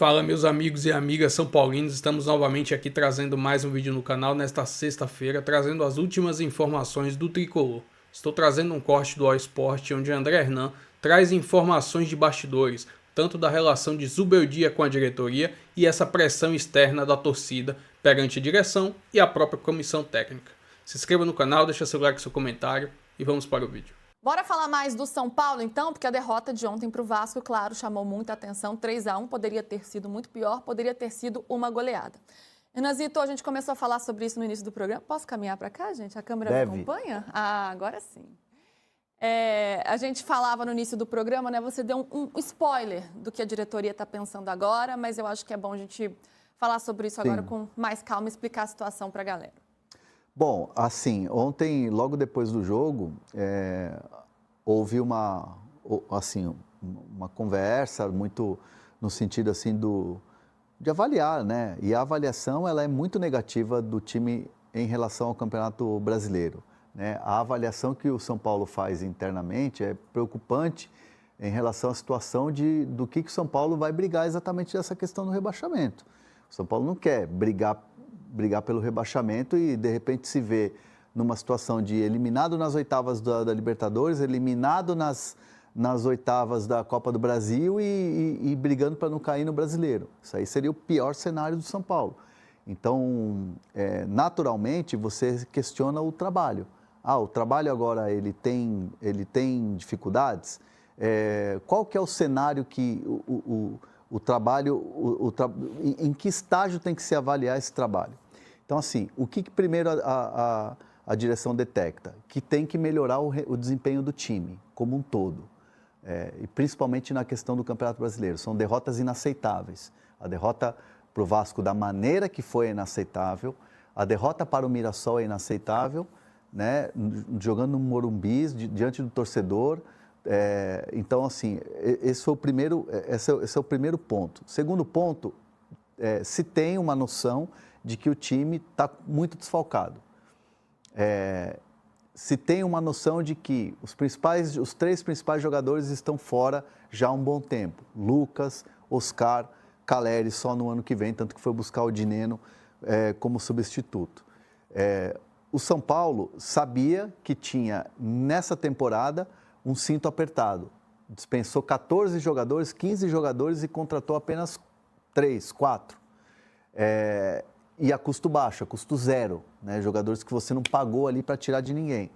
Fala, meus amigos e amigas são paulinos, estamos novamente aqui trazendo mais um vídeo no canal nesta sexta-feira, trazendo as últimas informações do Tricolor. Estou trazendo um corte do All Sport, onde André Hernan traz informações de bastidores, tanto da relação de Zubeldia com a diretoria e essa pressão externa da torcida perante a direção e a própria comissão técnica. Se inscreva no canal, deixa seu like, seu comentário e vamos para o vídeo. Bora falar mais do São Paulo, então? Porque a derrota de ontem para o Vasco, claro, chamou muita atenção. 3-1 poderia ter sido muito pior, poderia ter sido uma goleada. Renanzito, a gente começou a falar sobre isso no início do programa. Posso caminhar para cá, gente? A câmera me acompanha? Ah, agora sim. A gente falava no início do programa, né? Você deu um spoiler do que a diretoria está pensando agora, mas eu acho que é bom a gente falar sobre isso agora com mais calma e explicar a situação para a galera. Bom, assim, ontem, logo depois do jogo, houve uma conversa muito no sentido assim de avaliar, né? E a avaliação ela é muito negativa do time em relação ao Campeonato Brasileiro, né? A avaliação que o São Paulo faz internamente é preocupante em relação à situação do que o São Paulo vai brigar exatamente dessa questão do rebaixamento. O São Paulo não quer brigar pelo rebaixamento e, de repente, se vê numa situação de eliminado nas oitavas da Libertadores, eliminado nas oitavas da Copa do Brasil e brigando para não cair no Brasileiro. Isso aí seria o pior cenário do São Paulo. Então, naturalmente, você questiona o trabalho. O trabalho agora ele tem dificuldades? Qual que é o cenário que o trabalho, em que estágio tem que se avaliar esse trabalho? Então, assim, o que primeiro a direção detecta? Que tem que melhorar o desempenho do time como um todo, e principalmente na questão do Campeonato Brasileiro. São derrotas inaceitáveis. A derrota para o Vasco da maneira que foi é inaceitável, a derrota para o Mirassol é inaceitável, né? Jogando no Morumbi, diante do torcedor. Então, assim, esse é o primeiro ponto. Segundo ponto, se tem uma noção de que o time está muito desfalcado. Se tem uma noção de que os três principais jogadores estão fora já há um bom tempo. Lucas, Oscar, Caleri só no ano que vem, tanto que foi buscar o Dineno como substituto. O São Paulo sabia que tinha, nessa temporada, um cinto apertado. Dispensou 14 jogadores, 15 jogadores e contratou apenas 3, 4. E a custo baixo, a custo zero, né? Jogadores que você não pagou ali para tirar de ninguém.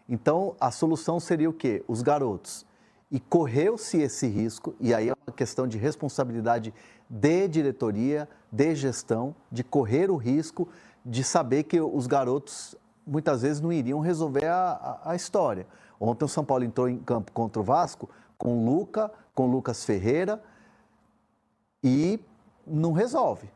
Então, a solução seria o quê? Os garotos. E correu-se esse risco, e aí é uma questão de responsabilidade de diretoria, de gestão, de correr o risco de saber que os garotos muitas vezes não iriam resolver a história. Ontem o São Paulo entrou em campo contra o Vasco com Lucas Ferreira e não resolve.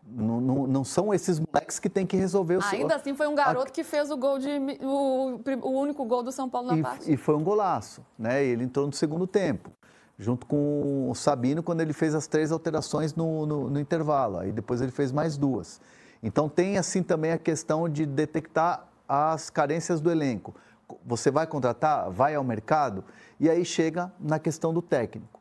Não são esses moleques que tem que resolver o Ainda assim foi um garoto que fez o gol o único gol do São Paulo na partida. E foi um golaço, né? Ele entrou no segundo tempo, junto com o Sabino, quando ele fez as 3 alterações no intervalo. Aí depois ele fez mais 2. Então tem assim também a questão de detectar as carências do elenco. Você vai contratar, vai ao mercado, e aí chega na questão do técnico.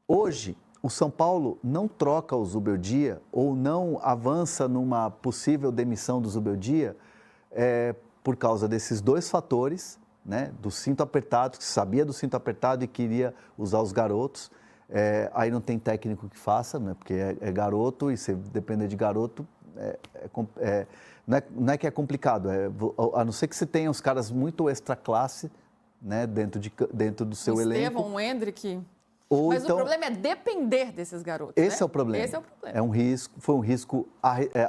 Hoje, o São Paulo não troca o Zubeldia ou não avança numa possível demissão do Zubeldia por causa desses 2 fatores, né? Do cinto apertado, que sabia do cinto apertado e queria usar os garotos. Aí não tem técnico que faça, né? Porque é garoto e se depender de garoto, não é que é complicado, a não ser que você tenha os caras muito extra classe, né? Dentro do seu elenco. Estevão, o Hendrick. Mas então, o problema é depender desses garotos. Esse né? é o problema. Esse é o problema. É um risco, foi um risco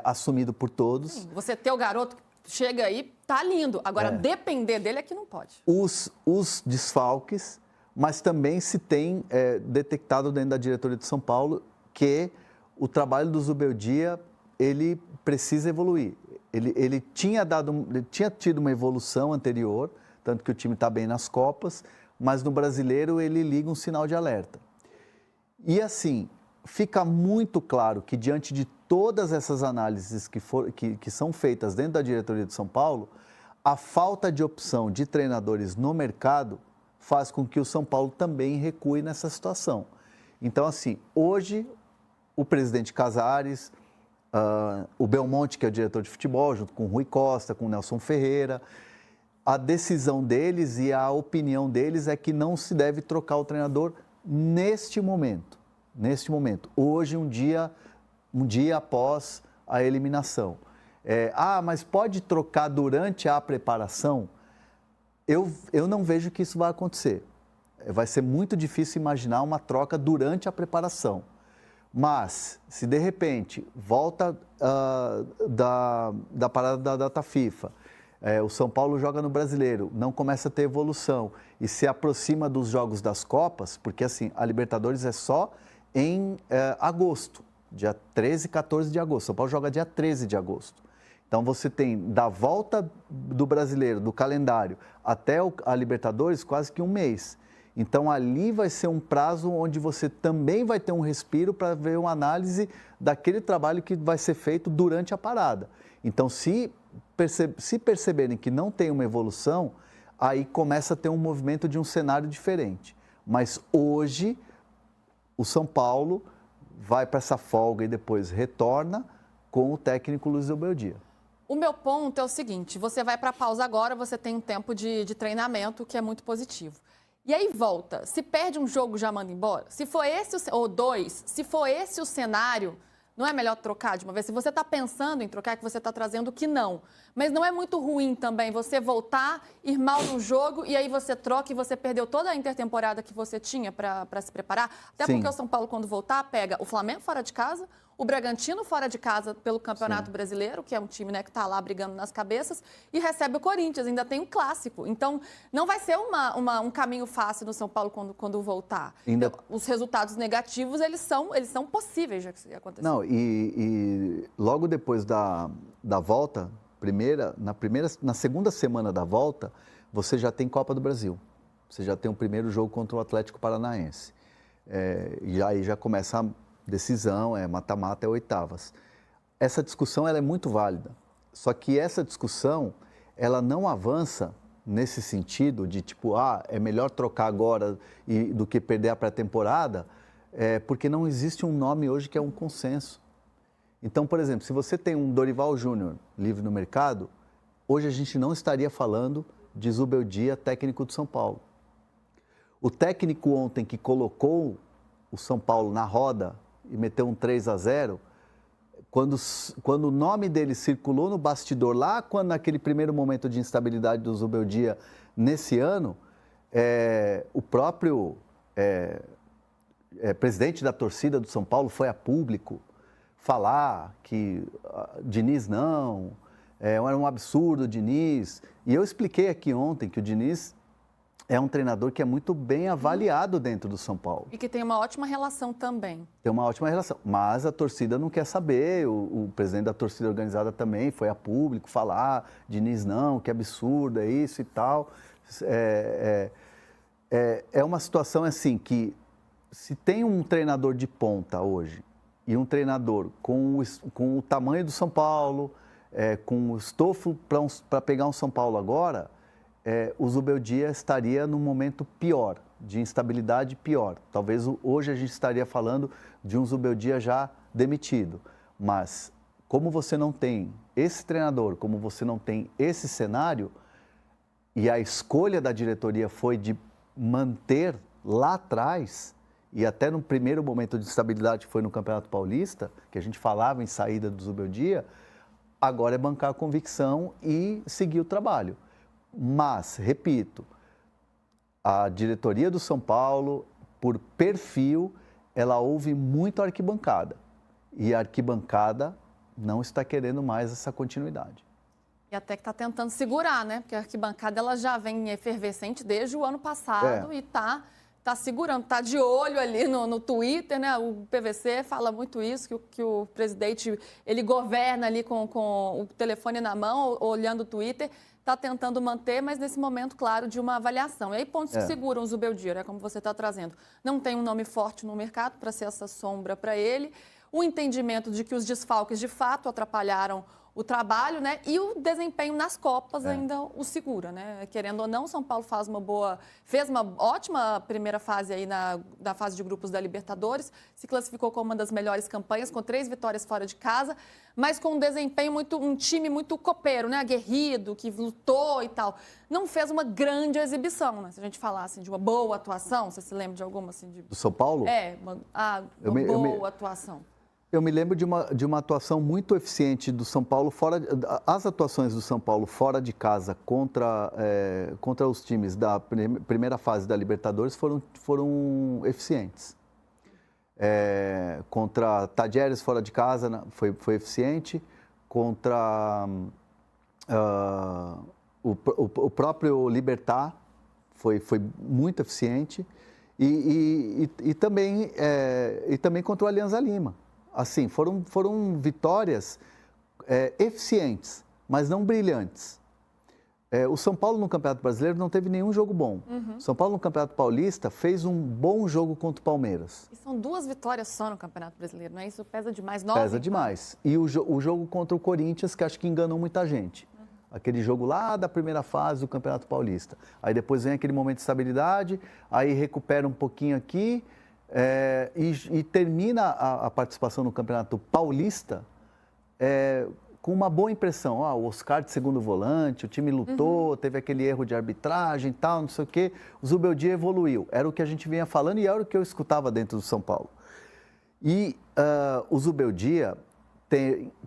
assumido por todos. Sim, você ter o garoto que chega aí, tá lindo. Agora, depender dele é que não pode. Os desfalques, mas também se tem detectado dentro da diretoria de São Paulo que o trabalho do Zubeldia, ele precisa evoluir. Ele tinha tido uma evolução anterior, tanto que o time está bem nas Copas, mas no Brasileiro ele liga um sinal de alerta. E assim, fica muito claro que diante de todas essas análises que são feitas dentro da diretoria de São Paulo, a falta de opção de treinadores no mercado faz com que o São Paulo também recue nessa situação. Então, assim, hoje o presidente Casares, o Belmonte, que é o diretor de futebol, junto com o Rui Costa, com o Nelson Ferreira. A decisão deles e a opinião deles é que não se deve trocar o treinador neste momento. Neste momento. Hoje, um dia após a eliminação. Mas pode trocar durante a preparação? Eu não vejo que isso vai acontecer. Vai ser muito difícil imaginar uma troca durante a preparação. Mas, se de repente volta da parada da data FIFA, o São Paulo joga no Brasileiro, não começa a ter evolução e se aproxima dos jogos das Copas, porque assim, a Libertadores é só em agosto, dia 13 e 14 de agosto. São Paulo joga dia 13 de agosto. Então, você tem da volta do Brasileiro, do calendário, até a Libertadores, quase que um mês. Então, ali vai ser um prazo onde você também vai ter um respiro para ver uma análise daquele trabalho que vai ser feito durante a parada. Então, se perceberem que não tem uma evolução, aí começa a ter um movimento de um cenário diferente. Mas hoje, o São Paulo vai para essa folga e depois retorna com o técnico Luiz Belmonte. O meu ponto é o seguinte, você vai para a pausa agora, você tem um tempo de treinamento que é muito positivo. E aí volta, se perde um jogo, já manda embora? Se for esse, ou dois, se for esse o cenário, não é melhor trocar de uma vez? Se você está pensando em trocar, é que você está trazendo que não. Mas não é muito ruim também você voltar, ir mal no jogo e aí você troca e você perdeu toda a intertemporada que você tinha para se preparar? Até porque o São Paulo, quando voltar, pega o Flamengo fora de casa, o Bragantino fora de casa pelo Campeonato Brasileiro, que é um time, né, que está lá brigando nas cabeças, e recebe o Corinthians, ainda tem um clássico. Então, não vai ser um caminho fácil no São Paulo quando voltar. Os resultados negativos, eles são possíveis de acontecer. Não, e logo depois da volta, na segunda semana da volta, você já tem Copa do Brasil. Você já tem o primeiro jogo contra o Atlético Paranaense. E aí já começa a decisão, mata-mata, oitavas. Essa discussão ela é muito válida, só que essa discussão ela não avança nesse sentido de tipo, é melhor trocar agora do que perder a pré-temporada, porque não existe um nome hoje que é um consenso. Então, por exemplo, se você tem um Dorival Júnior livre no mercado, hoje a gente não estaria falando de Zubeldia, técnico do São Paulo. O técnico ontem que colocou o São Paulo na roda e meteu um 3-0, quando o nome dele circulou no bastidor lá, quando naquele primeiro momento de instabilidade do Zubeldia nesse ano, o próprio presidente da torcida do São Paulo foi a público falar que Diniz não, era um absurdo o Diniz. E eu expliquei aqui ontem que o Diniz é um treinador que é muito bem avaliado dentro do São Paulo. E que tem uma ótima relação também. Tem uma ótima relação, mas a torcida não quer saber, o presidente da torcida organizada também foi a público falar, Diniz não, que absurdo, é isso e tal. É uma situação assim que, se tem um treinador de ponta hoje, e um treinador com o tamanho do São Paulo, com o estofo para pegar um São Paulo agora, o Zubeldia estaria num momento pior, de instabilidade pior. Talvez hoje a gente estaria falando de um Zubeldia já demitido. Mas como você não tem esse treinador, como você não tem esse cenário, e a escolha da diretoria foi de manter lá atrás, e até no primeiro momento de instabilidade que foi no Campeonato Paulista, que a gente falava em saída do Zubeldia, agora é bancar a convicção e seguir o trabalho. Mas, repito, a diretoria do São Paulo, por perfil, ela ouve muito a arquibancada. E a arquibancada não está querendo mais essa continuidade. E até que está tentando segurar, né? Porque a arquibancada ela já vem efervescente desde o ano passado e está segurando, está de olho ali no Twitter, né? O PVC fala muito isso, que o presidente, ele governa ali com o telefone na mão, olhando o Twitter, está tentando manter, mas nesse momento, claro, de uma avaliação. E aí pontos que seguram o Zubeldia, né? Como você está trazendo. Não tem um nome forte no mercado para ser essa sombra para ele. O entendimento de que os desfalques, de fato, atrapalharam o trabalho, né? E o desempenho nas Copas ainda o segura, né? Querendo ou não, o São Paulo fez uma ótima primeira fase aí na fase de grupos da Libertadores, se classificou como uma das melhores campanhas, com 3 vitórias fora de casa, mas com um desempenho um time muito copeiro, né? Aguerrido, que lutou e tal. Não fez uma grande exibição, né? Se a gente falar assim, de uma boa atuação, você se lembra de alguma assim? Do São Paulo? Uma boa atuação. Eu me lembro de uma atuação muito eficiente do São Paulo as atuações do São Paulo fora de casa contra os times da primeira fase da Libertadores foram eficientes. Contra Tajeres fora de casa foi eficiente, contra o próprio Libertad foi muito eficiente e também contra o Alianza Lima. Assim, foram vitórias eficientes, mas não brilhantes. O São Paulo no Campeonato Brasileiro não teve nenhum jogo bom. O São Paulo no Campeonato Paulista fez um bom jogo contra o Palmeiras. E são 2 vitórias só no Campeonato Brasileiro, não é? Isso pesa demais. Pesa demais. E o jogo contra o Corinthians, que acho que enganou muita gente. Aquele jogo lá da primeira fase do Campeonato Paulista. Aí depois vem aquele momento de estabilidade, aí recupera um pouquinho aqui... e termina a participação no Campeonato Paulista com uma boa impressão. O Oscar de segundo volante, o time lutou, teve aquele erro de arbitragem e tal, não sei o quê. O Zubeldia evoluiu. Era o que a gente vinha falando e era o que eu escutava dentro do São Paulo. E o Zubeldia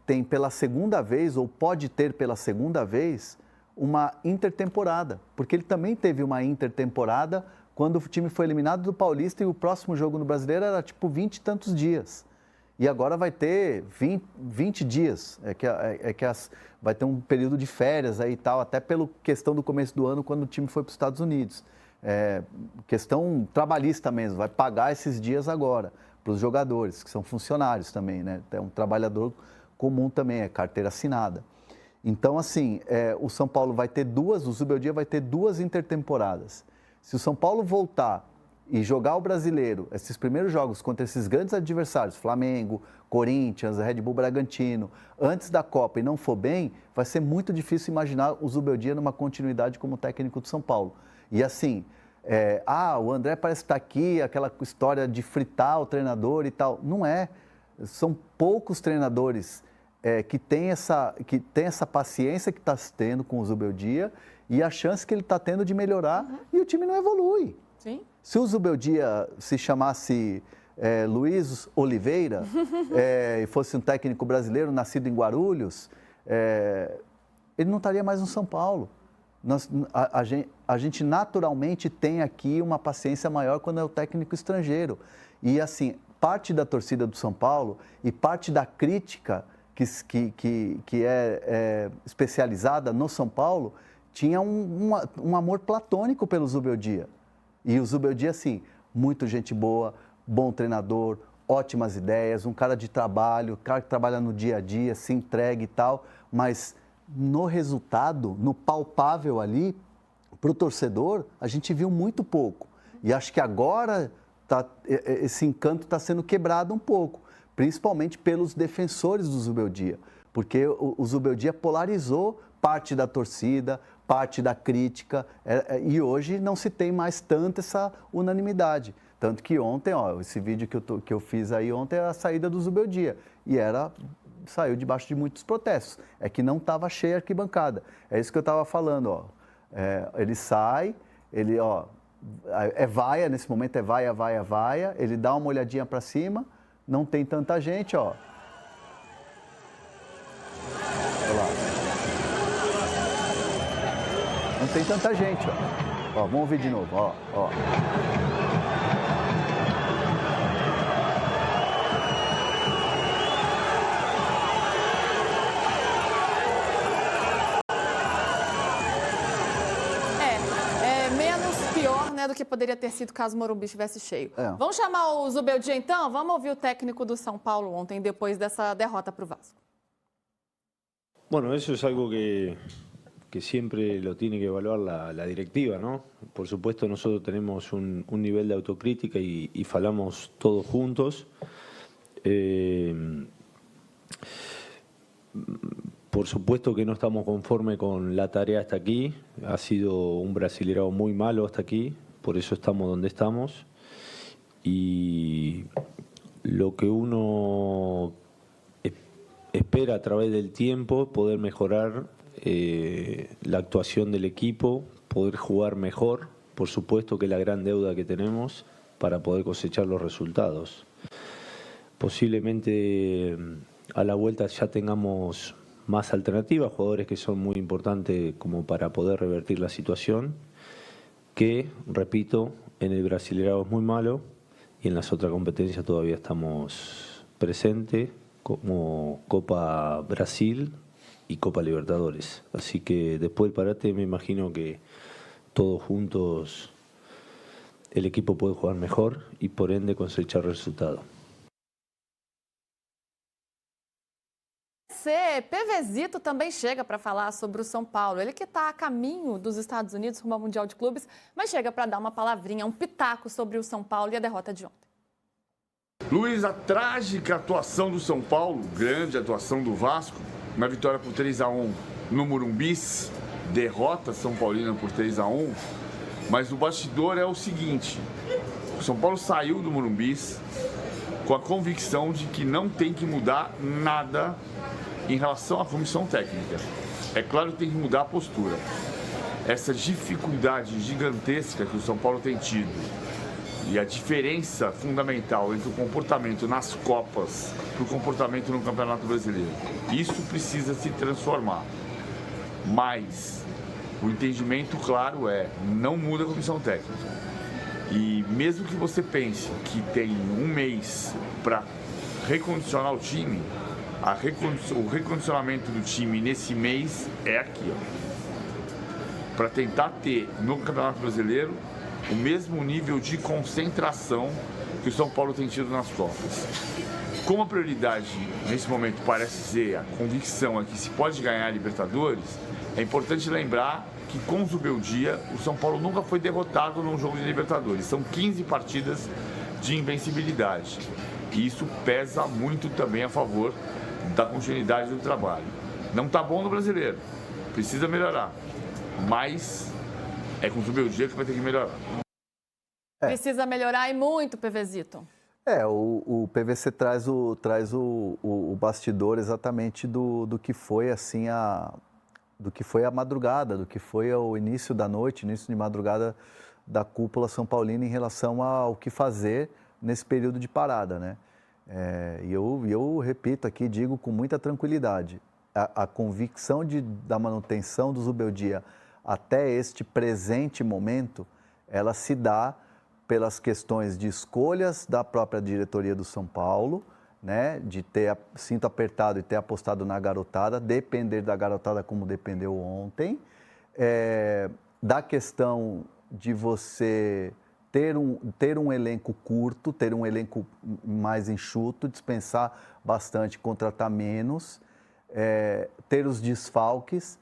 tem pela segunda vez, ou pode ter pela segunda vez, uma intertemporada. Porque ele também teve uma intertemporada quando o time foi eliminado do Paulista e o próximo jogo no Brasileiro era tipo 20 e tantos dias. E agora vai ter 20 dias, vai ter um período de férias aí e tal, até pela questão do começo do ano, quando o time foi para os Estados Unidos. Questão trabalhista mesmo, vai pagar esses dias agora para os jogadores, que são funcionários também, né? É um trabalhador comum também, é carteira assinada. Então, assim, o São Paulo vai ter o Zubeldia vai ter 2 intertemporadas. Se o São Paulo voltar e jogar o Brasileiro, esses primeiros jogos contra esses grandes adversários, Flamengo, Corinthians, Red Bull Bragantino, antes da Copa e não for bem, vai ser muito difícil imaginar o Zubeldia numa continuidade como técnico do São Paulo. E assim, o André parece estar aqui, aquela história de fritar o treinador e tal. Não é. São poucos treinadores que têm essa paciência que está tendo com o Zubeldia e a chance que ele está tendo de melhorar e o time não evolui. Sim. Se o Zubeldia se chamasse Luiz Oliveira e fosse um técnico brasileiro nascido em Guarulhos, ele não estaria mais no São Paulo. A gente naturalmente tem aqui uma paciência maior quando é o técnico estrangeiro. E assim, parte da torcida do São Paulo e parte da crítica que é especializada no São Paulo tinha um amor platônico pelo Zubeldia. E o Zubeldia, assim, muito gente boa, bom treinador, ótimas ideias, um cara de trabalho, cara que trabalha no dia a dia, se entrega e tal, mas no resultado, no palpável ali, para o torcedor, a gente viu muito pouco. E acho que agora esse encanto está sendo quebrado um pouco, principalmente pelos defensores do Zubeldia, porque o Zubeldia polarizou parte da torcida, parte da crítica, e hoje não se tem mais tanto essa unanimidade. Tanto que ontem, esse vídeo que eu fiz aí ontem é a saída do Zubeldia, e saiu debaixo de muitos protestos, é que não estava cheia a arquibancada. É isso que eu estava falando, ele sai, vaia, nesse momento é vaia, vaia, vaia, ele dá uma olhadinha para cima, não tem tanta gente, Olha lá. Não tem tanta gente, vamos ouvir de novo, Menos pior, né, do que poderia ter sido caso o Morumbi estivesse cheio. Vamos chamar o Zubeldia, então? Vamos ouvir o técnico do São Paulo ontem, depois dessa derrota para o Vasco. Bueno, eso es algo que siempre lo tiene que evaluar la directiva, ¿no? Por supuesto, nosotros tenemos un nivel de autocrítica y falamos todos juntos. por supuesto que no estamos conformes con la tarea hasta aquí. Ha sido un Brasileirão muy malo hasta aquí, por eso estamos donde estamos. Y lo que uno espera a través del tiempo, poder mejorar la actuación del equipo, poder jugar mejor, por supuesto que es la gran deuda que tenemos para poder cosechar los resultados. Posiblemente a la vuelta ya tengamos más alternativas, jugadores que son muy importantes como para poder revertir la situación, que, repito, en el Brasileirão es muy malo y en las otras competencias todavía estamos presentes, como Copa Brasil y Copa Libertadores. Así que después del parate me imagino que todos juntos el equipo puede jugar mejor y por ende cosechar resultado. PVzito também chega para falar sobre o São Paulo. Ele que está a caminho dos Estados Unidos rumo ao Mundial de Clubes, mas chega para dar uma palavrinha, um pitaco sobre o São Paulo e a derrota de ontem. Luiz, a trágica atuação do São Paulo, grande atuação do Vasco, na vitória por 3-1 no Morumbis, derrota São Paulina por 3-1, mas o bastidor é o seguinte: o São Paulo saiu do Morumbis com a convicção de que não tem que mudar nada em relação à comissão técnica. É claro que tem que mudar a postura. Essa dificuldade gigantesca que o São Paulo tem tido e a diferença fundamental entre o comportamento nas Copas e o comportamento no Campeonato Brasileiro, isso precisa se transformar. Mas o entendimento claro não muda a comissão técnica. E mesmo que você pense que tem um mês para recondicionar o time, o recondicionamento do time nesse mês é aqui, para tentar ter no Campeonato Brasileiro o mesmo nível de concentração que o São Paulo tem tido nas Copas. Como a prioridade nesse momento parece ser a convicção é que se pode ganhar a Libertadores, é importante lembrar que com o Zubeldia o São Paulo nunca foi derrotado num jogo de Libertadores. São 15 partidas de invencibilidade. E isso pesa muito também a favor da continuidade do trabalho. Não está bom no Brasileiro, precisa melhorar, mas é com o Zubeldia que vai ter que melhorar. Precisa melhorar e muito, PVzito. O PVC traz o bastidor exatamente do que foi assim do que foi a madrugada, do que foi o início da noite, início de madrugada da cúpula São Paulina em relação ao que fazer nesse período de parada, né? E eu repito aqui, digo com muita tranquilidade, a convicção da manutenção do Zubeldia até este presente momento, ela se dá pelas questões de escolhas da própria diretoria do São Paulo, né, de ter cinto apertado e ter apostado na garotada, depender da garotada como dependeu ontem, da questão de você ter um elenco curto, ter um elenco mais enxuto, dispensar bastante, contratar menos, ter os desfalques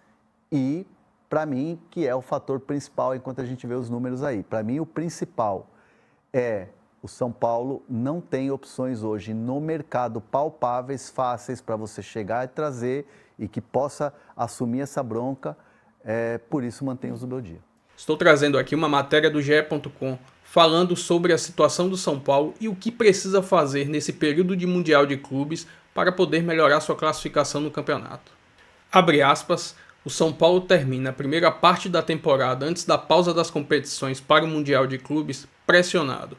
e, para mim, que é o fator principal enquanto a gente vê os números aí. Para mim, o principal o São Paulo não tem opções hoje no mercado palpáveis, fáceis para você chegar e trazer e que possa assumir essa bronca, por isso mantém o Zubeldia. Estou trazendo aqui uma matéria do GE.com falando sobre a situação do São Paulo e o que precisa fazer nesse período de Mundial de Clubes para poder melhorar sua classificação no campeonato. Abre aspas, o São Paulo termina a primeira parte da temporada antes da pausa das competições para o Mundial de Clubes pressionado.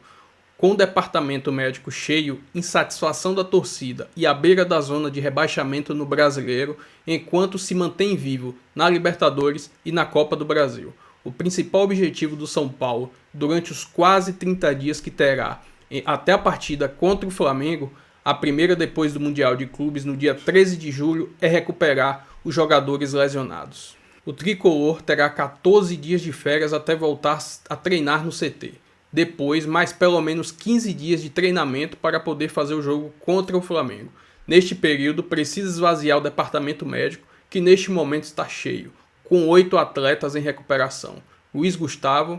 Com o departamento médico cheio, insatisfação da torcida e à beira da zona de rebaixamento no Brasileiro, enquanto se mantém vivo na Libertadores e na Copa do Brasil. O principal objetivo do São Paulo, durante os quase 30 dias que terá até a partida contra o Flamengo, a primeira depois do Mundial de Clubes no dia 13 de julho, é recuperar os jogadores lesionados. O tricolor terá 14 dias de férias até voltar a treinar no CT. Depois, mais pelo menos 15 dias de treinamento para poder fazer o jogo contra o Flamengo. Neste período, precisa esvaziar o departamento médico, que neste momento está cheio, com 8 atletas em recuperação. Luiz Gustavo,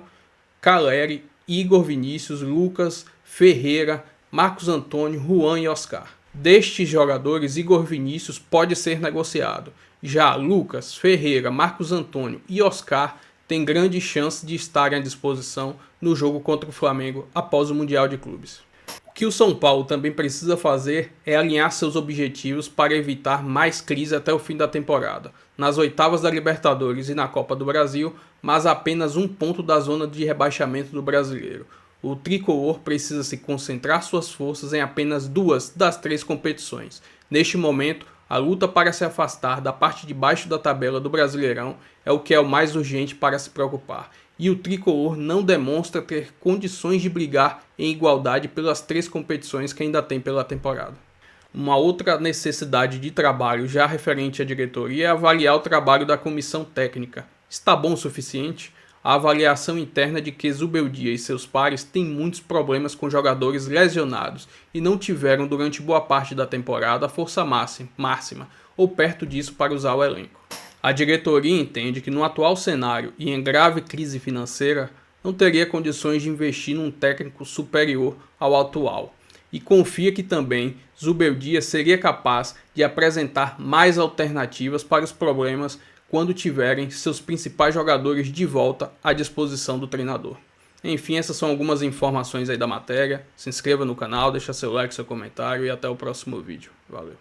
Caleri, Igor Vinícius, Lucas, Ferreira, Marcos Antônio, Juan e Oscar. Destes jogadores, Igor Vinícius pode ser negociado. Já Lucas, Ferreira, Marcos Antônio e Oscar têm grande chance de estarem à disposição no jogo contra o Flamengo após o Mundial de Clubes. O que o São Paulo também precisa fazer é alinhar seus objetivos para evitar mais crise até o fim da temporada, nas oitavas da Libertadores e na Copa do Brasil, mas apenas um ponto da zona de rebaixamento do Brasileiro. O tricolor precisa se concentrar suas forças em apenas 2 das 3 competições. Neste momento, a luta para se afastar da parte de baixo da tabela do Brasileirão é o que é o mais urgente para se preocupar. E o tricolor não demonstra ter condições de brigar em igualdade pelas 3 competições que ainda tem pela temporada. Uma outra necessidade de trabalho já referente à diretoria é avaliar o trabalho da comissão técnica. Está bom o suficiente? A avaliação interna de que Zubeldia e seus pares têm muitos problemas com jogadores lesionados e não tiveram durante boa parte da temporada a força máxima ou perto disso para usar o elenco. A diretoria entende que no atual cenário e em grave crise financeira não teria condições de investir num técnico superior ao atual e confia que também Zubeldia seria capaz de apresentar mais alternativas para os problemas quando tiverem seus principais jogadores de volta à disposição do treinador. Enfim, essas são algumas informações aí da matéria. Se inscreva no canal, deixa seu like, seu comentário e até o próximo vídeo. Valeu!